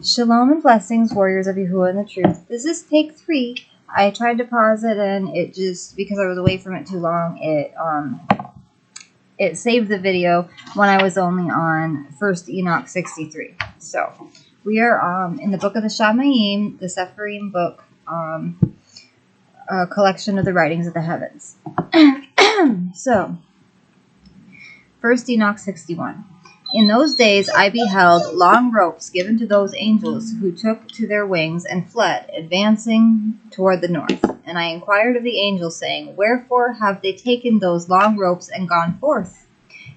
Shalom and blessings, warriors of Yahuwah and the truth. This is take 3. I tried to pause it and it just, because I was away from it too long, it saved the video when I was only on 1st Enoch 63. So, we are in the book of the Shaymayim, the CEPHERIYM book, a collection of the writings of the heavens. So, 1st Enoch 61. In those days I beheld long ropes given to those angels who took to their wings and fled, advancing toward the north. And I inquired of the angel, saying, Wherefore have they taken those long ropes and gone forth?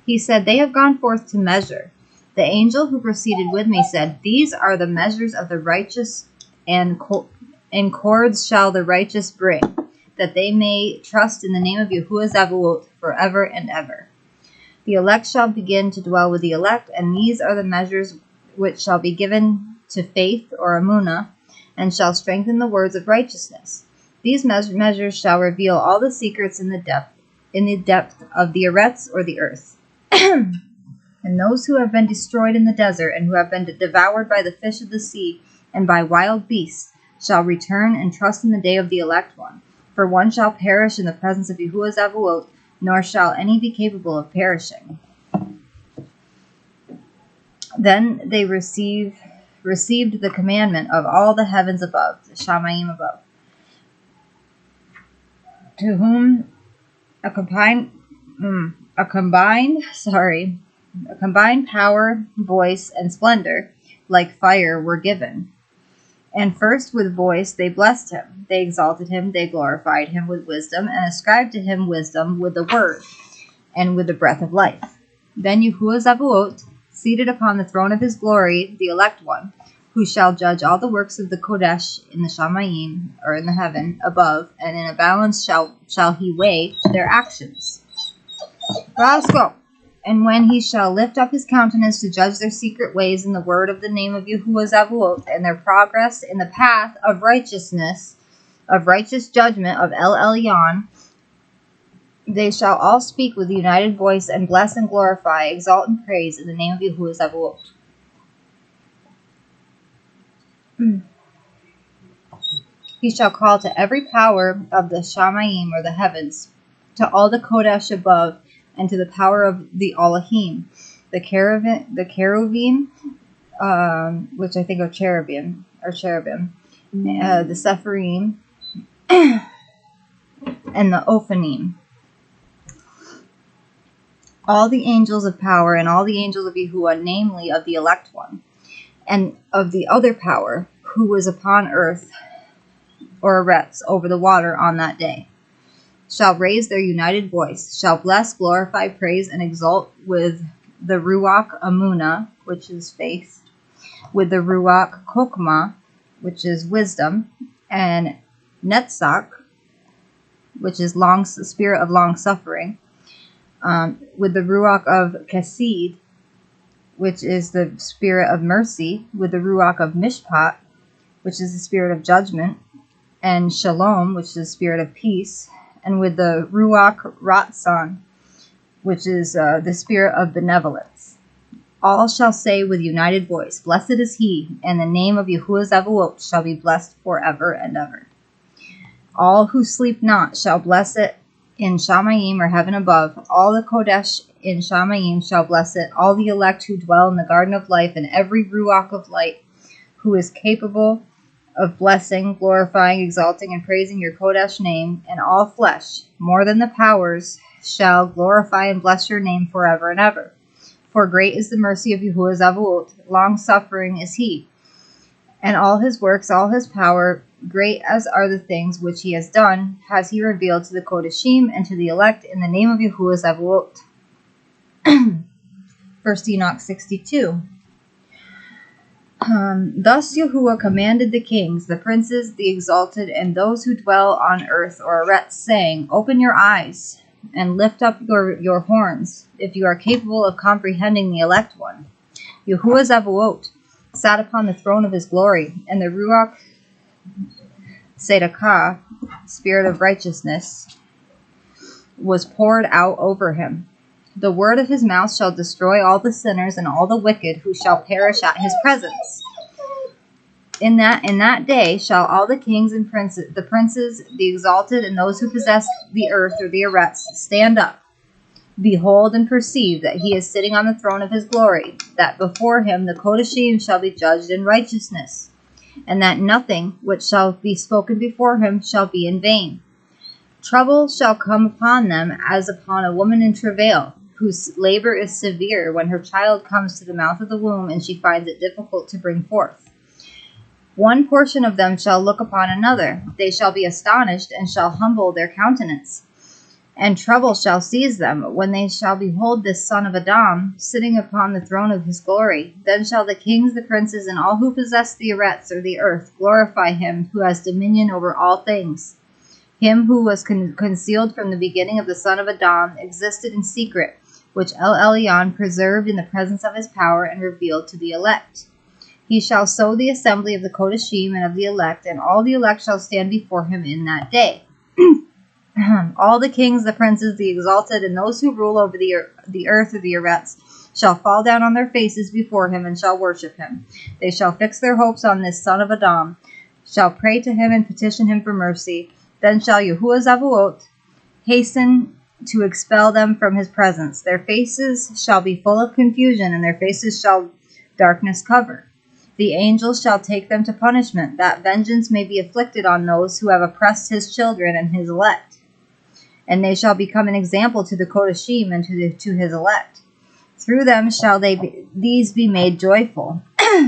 He said, They have gone forth to measure. The angel who proceeded with me said, These are the measures of the righteous, and cords shall the righteous bring, that they may trust in the name of Yahuwah Zavuot forever and ever. The elect shall begin to dwell with the elect, and these are the measures which shall be given to faith or amunah, and shall strengthen the words of righteousness. These measures shall reveal all the secrets in the depth of the arets or the earth. And those who have been destroyed in the desert, and who have been devoured by the fish of the sea, and by wild beasts, shall return and trust in the day of the elect one. For one shall perish in the presence of Yahuwah Zavuot, nor shall any be capable of perishing. Then they received the commandment of all the heavens above, the Shaymayim above, to whom a combined power, voice, and splendor, like fire, were given. And first with voice they blessed him, they exalted him, they glorified him with wisdom, and ascribed to him wisdom with the word, and with the breath of life. Then Yahuwah Zavuot, seated upon the throne of his glory, the elect one, who shall judge all the works of the Kodesh in the Shaymayim, or in the heaven above, and in a balance shall he weigh their actions. Let's go. And when he shall lift up his countenance to judge their secret ways in the word of the name of Yahuwah Zavuot, and their progress in the path of righteousness, of righteous judgment of El Elyon, they shall all speak with united voice, and bless and glorify, exalt and praise in the name of Yahuwah Zavuot. He shall call to every power of the Shaymayim, or the heavens, to all the Kodesh above, and to the power of the Elohim, the cherubim, which I think are cherubim, the CEPHERIYM, and the Ophanim. All the angels of power, and all the angels of Yahuwah, namely of the elect one, and of the other power, who was upon earth, or arets, over the water on that day, shall raise their united voice, shall bless, glorify, praise, and exalt with the Ruach Amunah, which is faith, with the Ruach Kokmah, which is wisdom, and Netzach, which is spirit of long-suffering, with the Ruach of Chesed, which is the spirit of mercy, with the Ruach of Mishpat, which is the spirit of judgment, and Shalom, which is the spirit of peace, and with the Ruach Ratzon, which is the spirit of benevolence. All shall say with united voice, Blessed is he, and the name of Yahuwah Zavuot shall be blessed forever and ever. All who sleep not shall bless it in Shaymayim, or heaven above. All the Kodesh in Shaymayim shall bless it. All the elect who dwell in the garden of life, and every Ruach of light who is capable of blessing, glorifying, exalting, and praising your Kodesh name, and all flesh, more than the powers, shall glorify and bless your name forever and ever. For great is the mercy of Yahuwah Zavuot, long-suffering is he, and all his works, all his power, great as are the things which he has done, has he revealed to the Kodeshim and to the elect in the name of Yahuwah Zavuot. 1st Enoch 62. Thus Yahuwah commanded the kings, the princes, the exalted, and those who dwell on earth or arets, saying, Open your eyes, and lift up your horns, if you are capable of comprehending the elect one. Yahuwah Zavuot sat upon the throne of his glory, and the Ruach Tzedakah, spirit of righteousness, was poured out over him. The word of his mouth shall destroy all the sinners and all the wicked who shall perish at his presence. In that day shall all the kings and the princes, the exalted, and those who possess the earth or the Eretz stand up, behold, and perceive that he is sitting on the throne of his glory, that before him the Kodashim shall be judged in righteousness, and that nothing which shall be spoken before him shall be in vain. Trouble shall come upon them as upon a woman in travail, whose labor is severe when her child comes to the mouth of the womb, and she finds it difficult to bring forth. One portion of them shall look upon another. They shall be astonished, and shall humble their countenance. And trouble shall seize them, when they shall behold this son of Adam sitting upon the throne of his glory. Then shall the kings, the princes, and all who possess the Eretz, or the earth, glorify him who has dominion over all things. Him who was concealed from the beginning of the son of Adam existed in secret, which El Elyon preserved in the presence of his power and revealed to the elect. He shall sow the assembly of the Kodashim and of the elect, and all the elect shall stand before him in that day. All the kings, the princes, the exalted, and those who rule over the earth or the Eretz shall fall down on their faces before him and shall worship him. They shall fix their hopes on this son of Adam, shall pray to him and petition him for mercy. Then shall Yahuwah Zavuot hasten to expel them from his presence. Their faces shall be full of confusion, and their faces shall darkness cover. The angels shall take them to punishment, that vengeance may be afflicted on those who have oppressed his children and his elect. And they shall become an example to the Kodashim and to his elect. Through them shall these be made joyful,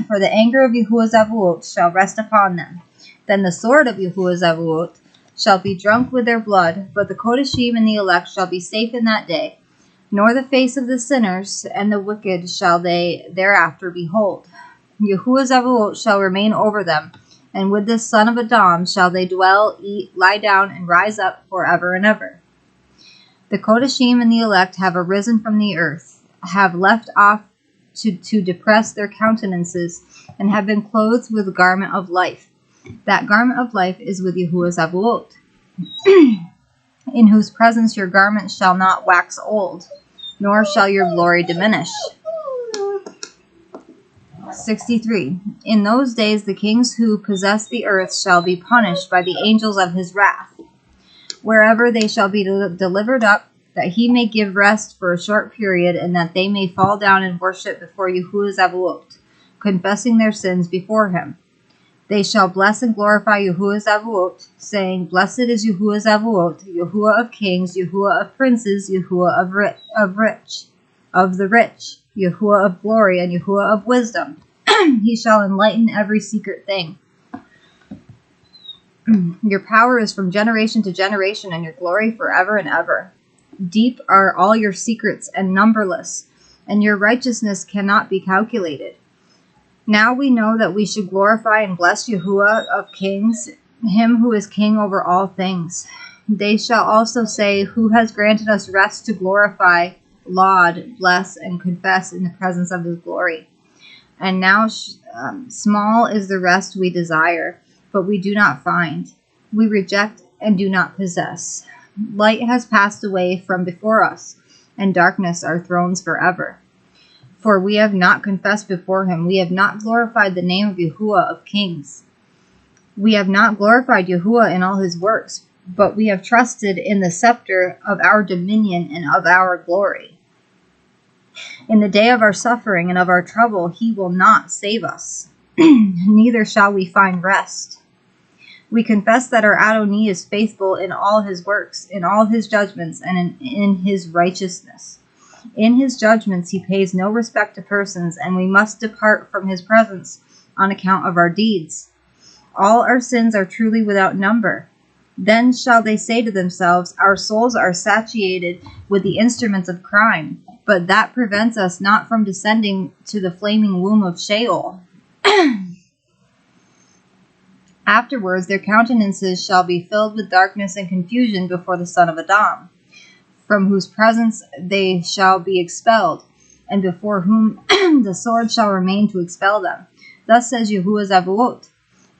for the anger of Yahuwah Zavuot shall rest upon them. Then the sword of Yahuwah Zavuot shall be drunk with their blood, but the Kodashim and the elect shall be safe in that day, nor the face of the sinners and the wicked shall they thereafter behold. Yahuwah Zavuot shall remain over them, and with this son of Adam shall they dwell, eat, lie down, and rise up forever and ever. The Kodashim and the elect have arisen from the earth, have left off to depress their countenances, and have been clothed with the garment of life. That garment of life is with Yahuwah Zavuot, in whose presence your garment shall not wax old, nor shall your glory diminish. 63. In those days the kings who possess the earth shall be punished by the angels of his wrath, wherever they shall be delivered up, that he may give rest for a short period, and that they may fall down and worship before Yahuwah Zavuot, confessing their sins before him. They shall bless and glorify Yahuwah Zavuot, saying, Blessed is Yahuwah Zavuot, Yahuwah of kings, Yahuwah of princes, Yahuwah of the rich, Yahuwah of glory, and Yahuwah of wisdom. He shall enlighten every secret thing. Your power is from generation to generation, and your glory forever and ever. Deep are all your secrets and numberless, and your righteousness cannot be calculated. Now we know that we should glorify and bless Yahuwah of kings, him who is king over all things. They shall also say, Who has granted us rest to glorify, laud, bless, and confess in the presence of his glory. And now small is the rest we desire, but we do not find. We reject and do not possess. Light has passed away from before us, and darkness our thrones forever. For we have not confessed before him. We have not glorified the name of Yahuwah of kings. We have not glorified Yahuwah in all his works, but we have trusted in the scepter of our dominion and of our glory. In the day of our suffering and of our trouble, he will not save us, neither shall we find rest. We confess that our Adonai is faithful in all his works, in all his judgments, and in his righteousness. In his judgments he pays no respect to persons, and we must depart from his presence on account of our deeds. All our sins are truly without number. Then shall they say to themselves, Our souls are satiated with the instruments of crime, but that prevents us not from descending to the flaming womb of Sheol. Afterwards their countenances shall be filled with darkness and confusion before the son of Adam, from whose presence they shall be expelled, and before whom the sword shall remain to expel them. Thus says Yahuwah Zavuot,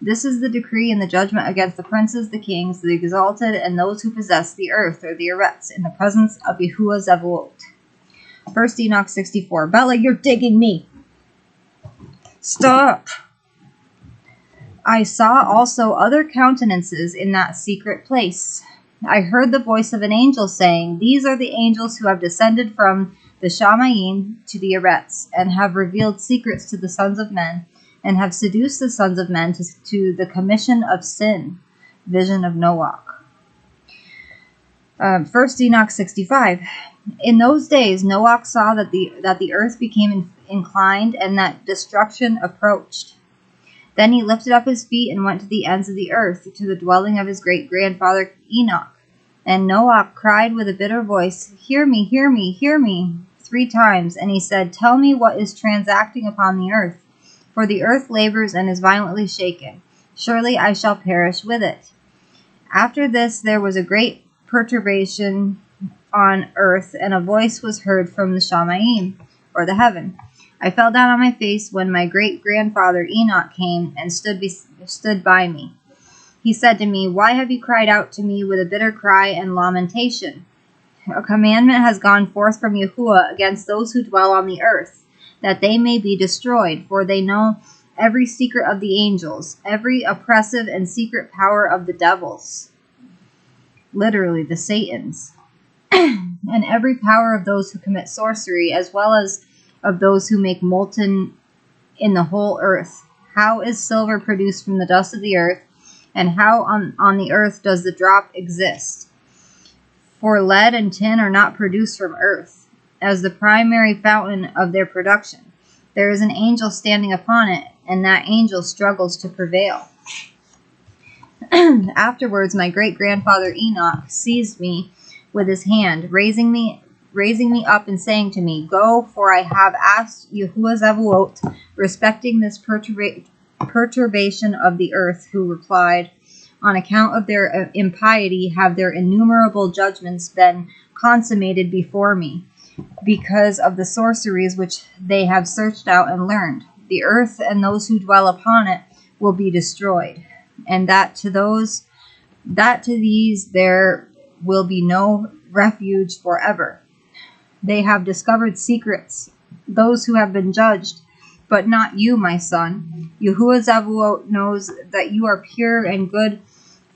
This is the decree and the judgment against the princes, the kings, the exalted, and those who possess the earth or the Eretz in the presence of Yahuwah Zavuot. 1 Enoch 64. Bella, you're digging me. Stop. I saw also other countenances in that secret place. I heard the voice of an angel saying, "These are the angels who have descended from the Shaymayim to the Eretz, and have revealed secrets to the sons of men, and have seduced the sons of men to the commission of sin." Vision of Noach. 1 Enoch 65. In those days Noach saw that the earth became inclined, and that destruction approached. Then he lifted up his feet and went to the ends of the earth, to the dwelling of his great-grandfather Enoch. And Noach cried with a bitter voice, "Hear me, hear me, hear me," 3 times. And he said, "Tell me what is transacting upon the earth. For the earth labors and is violently shaken. Surely I shall perish with it." After this there was a great perturbation on earth, and a voice was heard from the Shaymayim, or the heaven. I fell down on my face when my great-grandfather Enoch came and stood by me. He said to me, "Why have you cried out to me with a bitter cry and lamentation? A commandment has gone forth from Yahuwah against those who dwell on the earth, that they may be destroyed, for they know every secret of the angels, every oppressive and secret power of the devils," literally the Satans, "and every power of those who commit sorcery, as well as of those who make molten in the whole earth. How is silver produced from the dust of the earth, and how on the earth does the drop exist? For lead and tin are not produced from earth, as the primary fountain of their production. There is an angel standing upon it, and that angel struggles to prevail." Afterwards my great-grandfather Enoch seized me with his hand, raising me up and saying to me, "Go, for I have asked Yahuwah Zevuot respecting this perturbation of the earth," who replied, "On account of their impiety have their innumerable judgments been consummated before me, because of the sorceries which they have searched out and learned. The earth and those who dwell upon it will be destroyed, and that to these there will be no refuge forever. They have discovered secrets, those who have been judged, but not you, my son. Yahuwah Zevuot knows that you are pure and good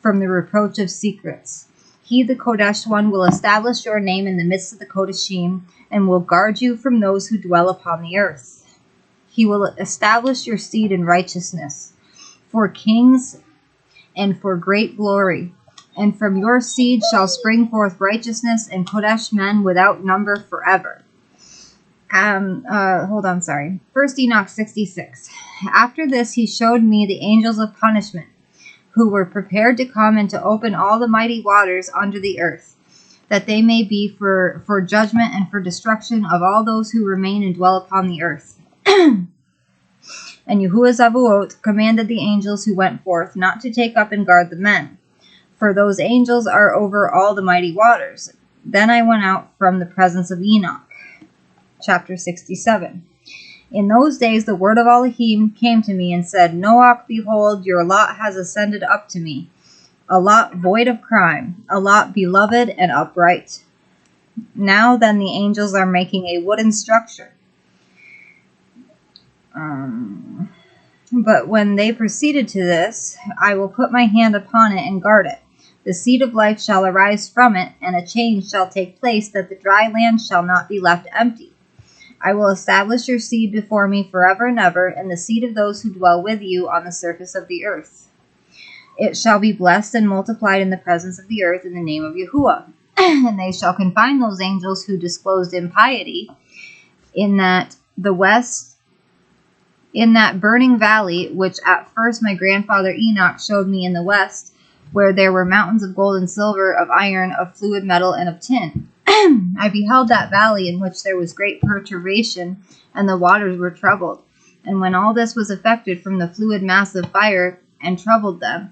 from the reproach of secrets. He, the Kodesh one, will establish your name in the midst of the Kodeshim, and will guard you from those who dwell upon the earth. He will establish your seed in righteousness, for kings and for great glory. And from your seed shall spring forth righteousness and Kodesh men without number forever." 1 Enoch 66. After this he showed me the angels of punishment, who were prepared to come and to open all the mighty waters under the earth, that they may be for judgment and for destruction of all those who remain and dwell upon the earth. And Yahuwah Zevuot commanded the angels who went forth not to take up and guard the men, for those angels are over all the mighty waters. Then I went out from the presence of Enoch. Chapter 67. In those days the word of Elohim came to me and said, "Noach, behold, your lot has ascended up to me, a lot void of crime, a lot beloved and upright. Now then the angels are making a wooden structure. But when they proceeded to this, I will put my hand upon it and guard it. The seed of life shall arise from it, and a change shall take place, that the dry land shall not be left empty. I will establish your seed before me forever and ever, and the seed of those who dwell with you on the surface of the earth. It shall be blessed and multiplied in the presence of the earth in the name of Yahuwah. And they shall confine those angels who disclosed impiety in that burning valley, which at first my grandfather Enoch showed me in the west, where there were mountains of gold and silver, of iron, of fluid metal, and of tin. I beheld that valley in which there was great perturbation, and the waters were troubled. And when all this was affected from the fluid mass of fire, and troubled them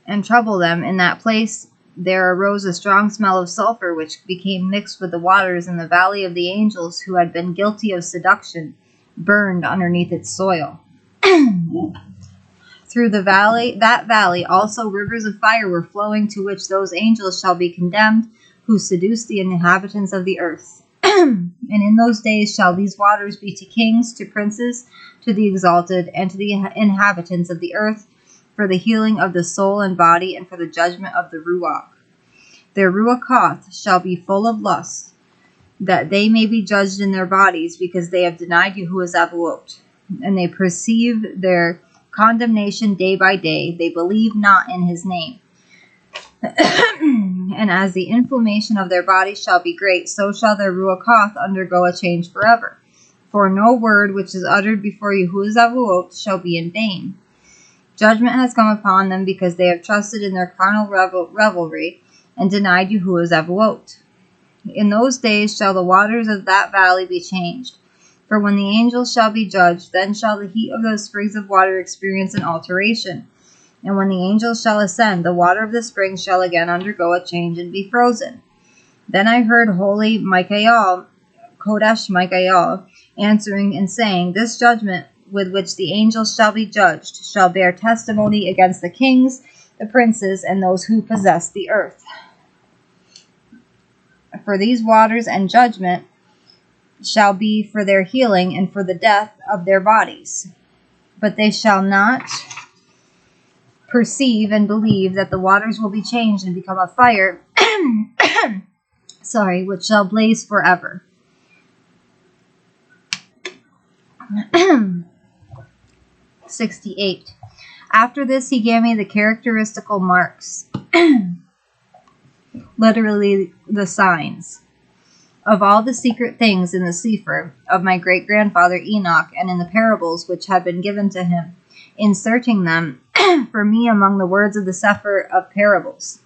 in that place, there arose a strong smell of sulfur, which became mixed with the waters in the valley of the angels who had been guilty of seduction, burned underneath its soil. Through that valley also rivers of fire were flowing, to which those angels shall be condemned who seduce the inhabitants of the earth. And in those days shall these waters be to kings, to princes, to the exalted, and to the inhabitants of the earth, for the healing of the soul and body, and for the judgment of the Ruach. Their Ruachoth shall be full of lust, that they may be judged in their bodies, because they have denied Yahuwah Zavaot. And they perceive their condemnation day by day. They believe not in his name. And as the inflammation of their bodies shall be great, so shall their Ruachoth undergo a change forever. For no word which is uttered before Yahuwah Zavaot shall be in vain. Judgment has come upon them, because they have trusted in their carnal revelry and denied Yahuwah Zavaot. In those days shall the waters of that valley be changed. For when the angels shall be judged, then shall the heat of those springs of water experience an alteration. And when the angels shall ascend, the water of the springs shall again undergo a change and be frozen. Then I heard holy Michael, Kodesh Michael, answering and saying, This judgment with which the angels shall be judged shall bear testimony against the kings, the princes, and those who possess the earth. For these waters and judgment shall be for their healing and for the death of their bodies. But they shall not perceive and believe that the waters will be changed and become a fire, which shall blaze forever. 68. After this he gave me the characteristical marks, literally the signs, of all the secret things in the Sefer of my great-grandfather Enoch, and in the parables which had been given to him, inserting them for me among the words of the Sefer of parables.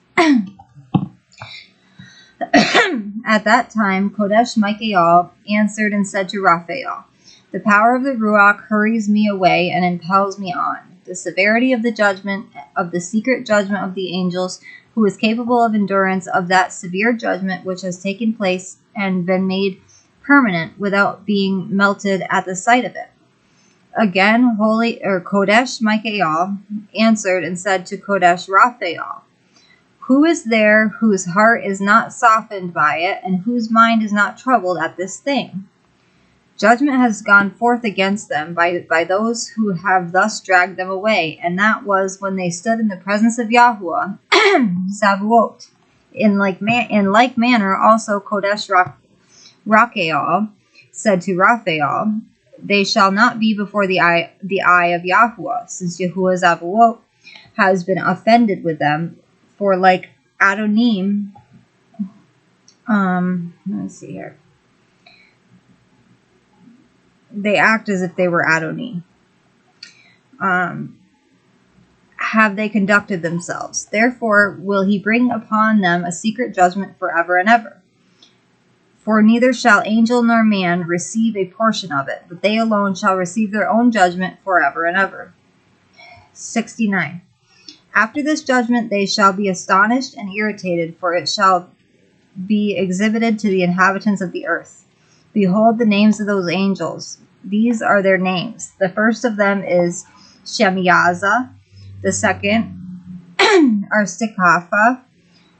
At that time Kodesh Michael answered and said to Raphael, The power of the Ruach hurries me away and impels me on. The severity of the judgment, of the secret judgment of the angels, who is capable of endurance of that severe judgment which has taken place and been made permanent without being melted at the sight of it. Again, Kodesh Michael answered and said to Kodesh Raphael, Who is there whose heart is not softened by it, and whose mind is not troubled at this thing? Judgment has gone forth against them by those who have thus dragged them away, and that was when they stood in the presence of Yahuwah Zavaot. In like manner also Kodesh Rachael said to Raphael, They shall not be before the eye of Yahuwah, since Yahuwah Zavaot has been offended with them. For like Adonim, let's see here. They act as if they were Adoni. Have they conducted themselves? Therefore will he bring upon them a secret judgment forever and ever. For neither shall angel nor man receive a portion of it, but they alone shall receive their own judgment forever and ever. 69. After this judgment they shall be astonished and irritated, for it shall be exhibited to the inhabitants of the earth. Behold the names of those angels. These are their names. The first of them is Shemiyaza, the second Arstikapha,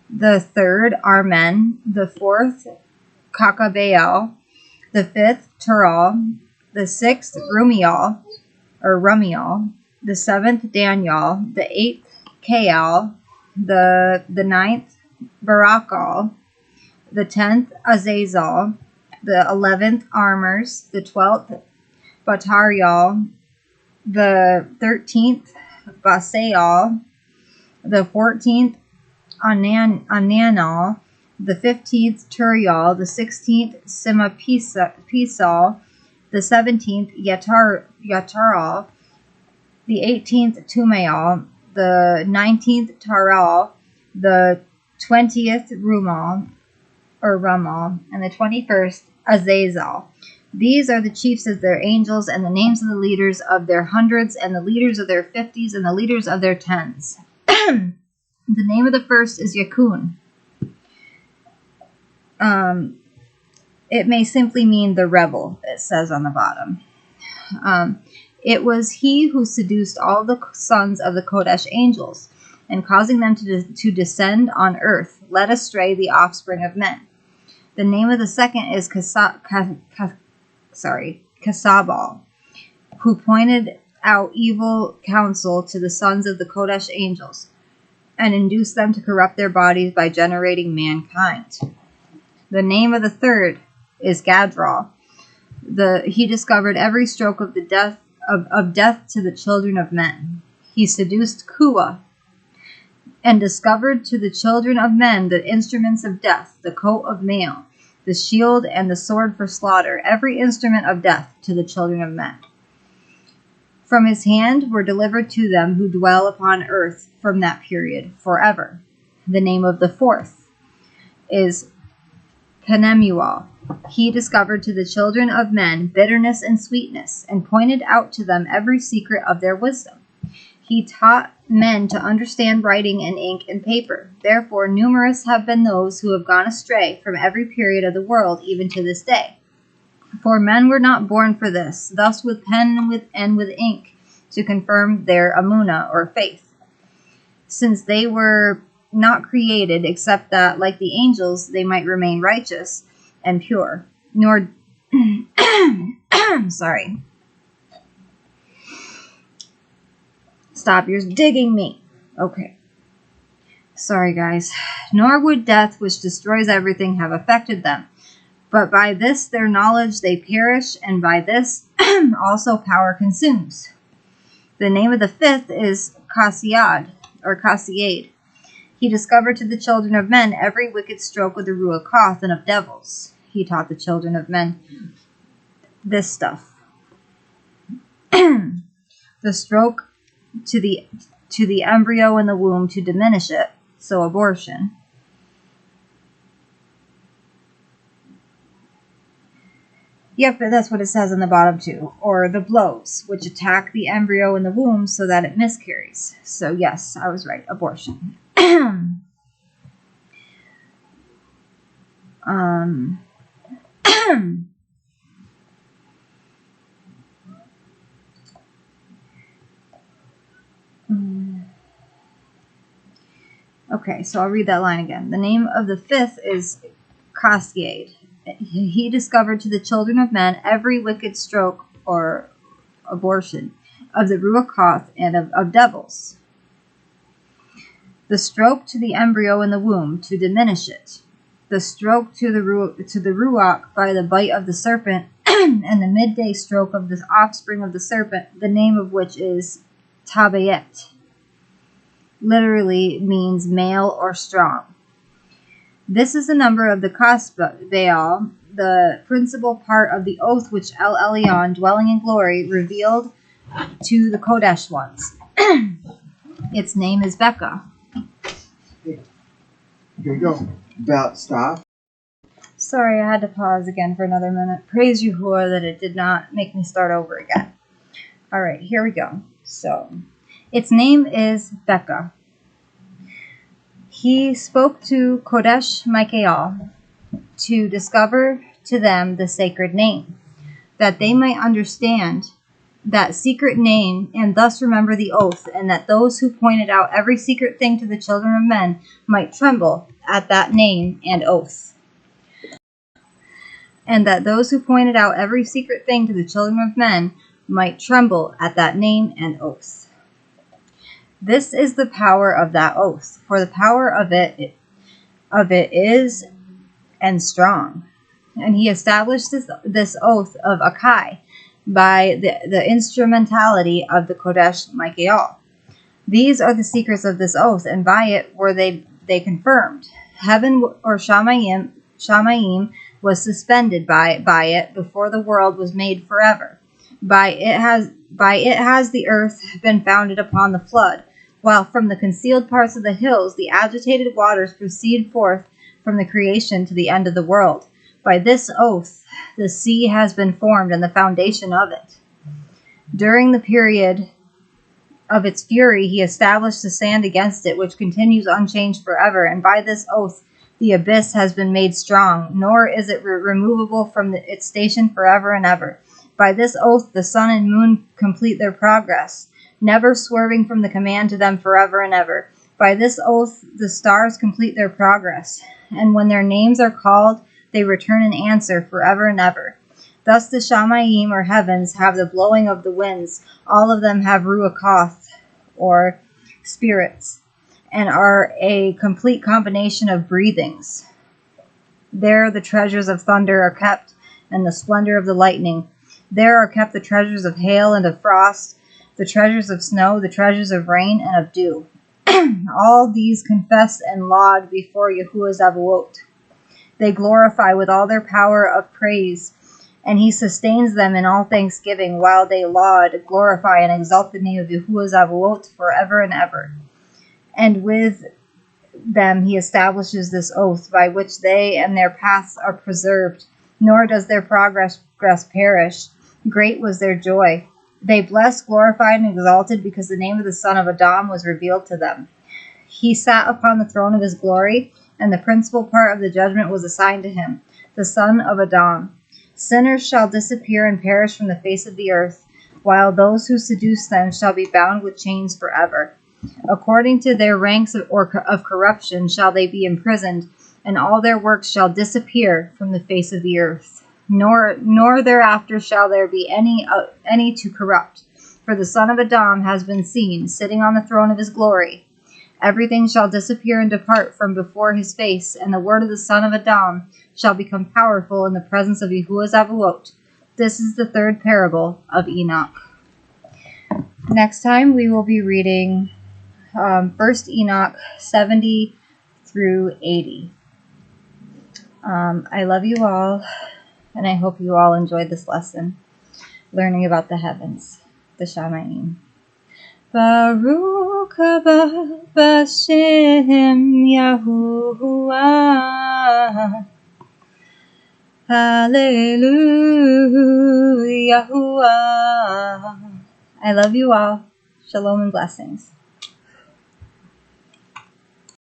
the third Armen, the fourth Kakabeel, the fifth Tural, the sixth Rumiel, the seventh Daniel, the eighth Kael, the ninth Barakal, the 10th Azazel, the 11th Armers, the 12th Batarial, the 13th Basael, the 14th Ananal, the 15th Turial, the 16th Simapisal, the 17th Yataral, the 18th Tumael, the 19th Taral, the 20th Rumal, and the 21st Azazel. These are the chiefs of their angels, and the names of the leaders of their hundreds, and the leaders of their 50s, and the leaders of their 10s. The name of the first is Yakun. It may simply mean the rebel, it says on the bottom. It was he who seduced all the sons of the Kodesh angels, and causing them to descend on earth, led astray the offspring of men. The name of the second is Kasabal, who pointed out evil counsel to the sons of the Kodesh angels, and induced them to corrupt their bodies by generating mankind. The name of the third is Gadral. He discovered every stroke of death to the children of men. He seduced Kua, and discovered to the children of men the instruments of death, the coat of mail, the shield, and the sword for slaughter, every instrument of death to the children of men. From his hand were delivered to them who dwell upon earth from that period forever. The name of the fourth is Penemuel. He discovered to the children of men bitterness and sweetness, and pointed out to them every secret of their wisdom. He taught men to understand writing and ink and paper. Therefore, numerous have been those who have gone astray from every period of the world, even to this day. For men were not born for this, thus with pen and with ink, to confirm their amunah, or faith, since they were not created except that, like the angels, they might remain righteous and pure. Nor, sorry. Stop, you're digging me. Okay. Sorry, guys. Nor would death, which destroys everything, have affected them. But by this their knowledge they perish, and by this also power consumes. The name of the fifth is Kasiad, or Kasiad. He discovered to the children of men every wicked stroke of the Ruach Koth and of devils. He taught the children of men this stuff. The stroke to the embryo in the womb to diminish it, so abortion. Yep, that's what it says on the bottom too. Or the blows, which attack the embryo in the womb so that it miscarries. So yes, I was right, abortion. Okay, so I'll read that line again. The name of the fifth is Kasiad. He discovered to the children of men every wicked stroke, or abortion, of the Ruach Koth and of devils. The stroke to the embryo in the womb to diminish it. The stroke to the Ruach by the bite of the serpent, and the midday stroke of the offspring of the serpent, the name of which is Tabayet. Literally means male or strong. This is the number of the Kasba Baal, the principal part of the oath which El Elyon, dwelling in glory, revealed to the Kodesh ones. Its name is Becca. Here you go. About stop. Sorry, I had to pause again for another minute. Praise Yahuwah that it did not make me start over again. Alright, here we go. So, its name is Becca. He spoke to Kodesh Michael to discover to them the sacred name, that they might understand that secret name and thus remember the oath, and that those who pointed out every secret thing to the children of men might tremble at that name and oath. And that those who pointed out every secret thing to the children of men might tremble at that name and oath. This is the power of that oath, for the power of it is and strong. And he established this oath of Akai by the instrumentality of the Kodesh Michael. These are the secrets of this oath, and by it were they confirmed. Heaven, or Shaymayim, was suspended by it before the world was made forever. By it has the earth been founded upon the flood, while from the concealed parts of the hills the agitated waters proceed forth from the creation to the end of the world. By this oath the sea has been formed and the foundation of it. During the period of its fury he established the sand against it, which continues unchanged forever, and by this oath the abyss has been made strong, nor is it removable from its station forever and ever. By this oath the sun and moon complete their progress, never swerving from the command to them forever and ever. By this oath the stars complete their progress, and when their names are called, they return an answer forever and ever. Thus the Shaymayim, or heavens, have the blowing of the winds. All of them have ruachoth, or spirits, and are a complete combination of breathings. There the treasures of thunder are kept, and the splendor of the lightning. There are kept the treasures of hail and of frost, the treasures of snow, the treasures of rain and of dew. All these confess and laud before Yahuwah Zavaot. They glorify with all their power of praise, and he sustains them in all thanksgiving, while they laud, glorify, and exalt the name of Yahuwah Zavaot forever and ever. And with them he establishes this oath, by which they and their paths are preserved, nor does their progress perish. Great was their joy. They blessed, glorified, and exalted, because the name of the son of Adam was revealed to them. He sat upon the throne of his glory, and the principal part of the judgment was assigned to him, the son of Adam. Sinners shall disappear and perish from the face of the earth, while those who seduce them shall be bound with chains forever. According to their ranks of corruption shall they be imprisoned, and all their works shall disappear from the face of the earth. Nor thereafter shall there be any to corrupt. For the son of Adam has been seen, sitting on the throne of his glory. Everything shall disappear and depart from before his face, and the word of the son of Adam shall become powerful in the presence of Yahuwah Zavaot. This is the third parable of Enoch. Next time we will be reading 1 Enoch 70 through 80. I love you all, and I hope you all enjoyed this lesson, learning about the heavens, the Shaymayim. Baruch haba b'Shem Yahuwah. Hallelujah. I love you all. Shalom and blessings.